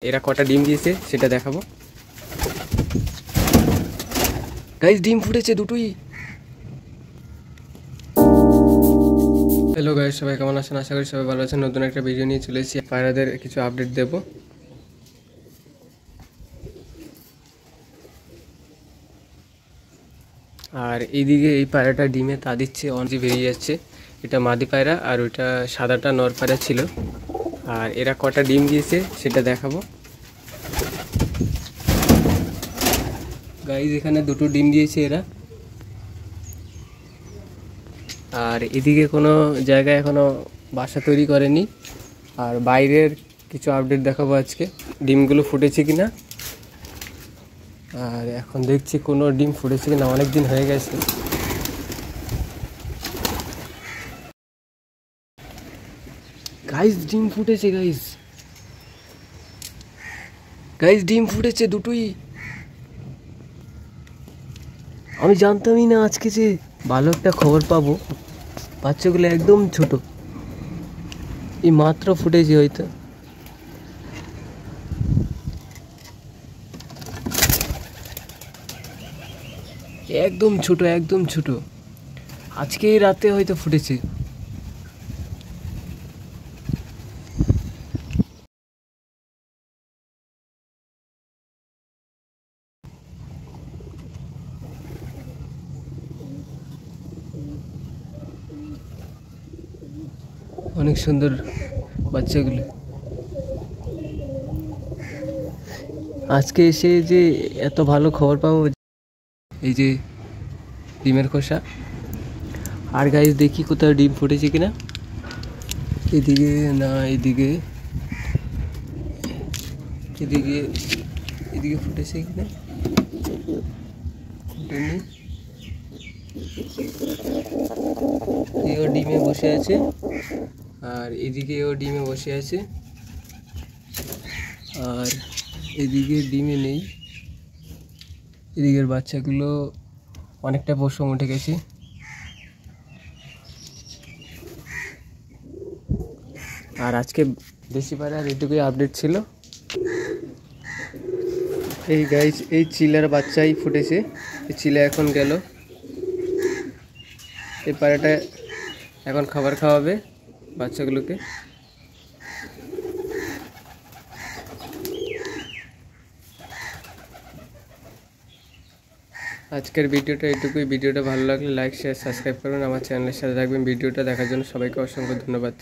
এরা কটা ডিম দিয়েছে সেটা দেখাবো। গাইস ডিম ফুটেছে দুটোই। হ্যালো গাইস, সবাই কেমন আছেন? আশা করি সবাই ভালো আছেন। নতুন একটা ভিডিও নিয়ে চলে এসেছি, পায়রাদের কিছু আপডেট দেব। আর এইদিকে এই পায়রাটা ডিমে তা দিচ্ছে, অনেক বেরিয়ে যাচ্ছে। এটা মাদি পায়রা আর ওইটা সাদাটা নর পায়রা ছিল। আর এরা কটা ডিম দিয়েছে সেটা দেখাবো। গাইস এখানে দুটো ডিম দিয়েছে এরা। আর এদিকে কোনো জায়গায় এখনো বাসা তৈরি করেনি। আর বাইরের কিছু আপডেট দেখাবো আজকে, ডিমগুলো ফুটেছে কিনা। আর এখন দেখছি কোনো ডিম ফুটেছে কিনা, অনেক দিন হয়ে গেছে। গাইস ডিম ফুটেছে, গাইস গাইস ডিম ফুটেছে দুটোই। আমি জানতামই না আজকে যে ভালো একটা খবর পাবো। বাচ্চাগুলো একদম ছোট, এই মাত্র ফুটেছে হয়তো। একদম ছোট, একদম ছোট, আজকে রাতে হয়তো ফুটেছে। অনেক সুন্দর বাচ্চাগুলো। আজকে এসে যে এত ভালো খবর পাবো, এই যে ডিমের খোসা। আর গাইস দেখি কোথাও ডিম ফুটেছে কিনা। এদিকে না, এদিকে এদিকে এদিকে ফুটেছে কিনা ফুটেনি। এও ডিমে বসে আছে, আর এদিকে ও ডিমে বসে আছে। আর এদিকে ডিমে নেই, এদিকের বাচ্চাগুলো অনেকটা পশম উঠে গেছে। আর আজকে বেশি পায়রা এটুকুই আপডেট ছিল। এই গাইস এই চিলার বাচ্চাই ফুটেছে, এই চিলা এখন গেল। এই পায়রাটা এখন খাবার খাওয়াবে বাচ্চাগুলোকে। আজকের ভিডিওটা এটুকুই। ভিডিওটা ভালো লাগলে লাইক, শেয়ার, সাবস্ক্রাইব করবেন। আমার চ্যানেলের সাথে থাকবেন। ভিডিওটা দেখার জন্য সবাইকে অসংখ্য ধন্যবাদ।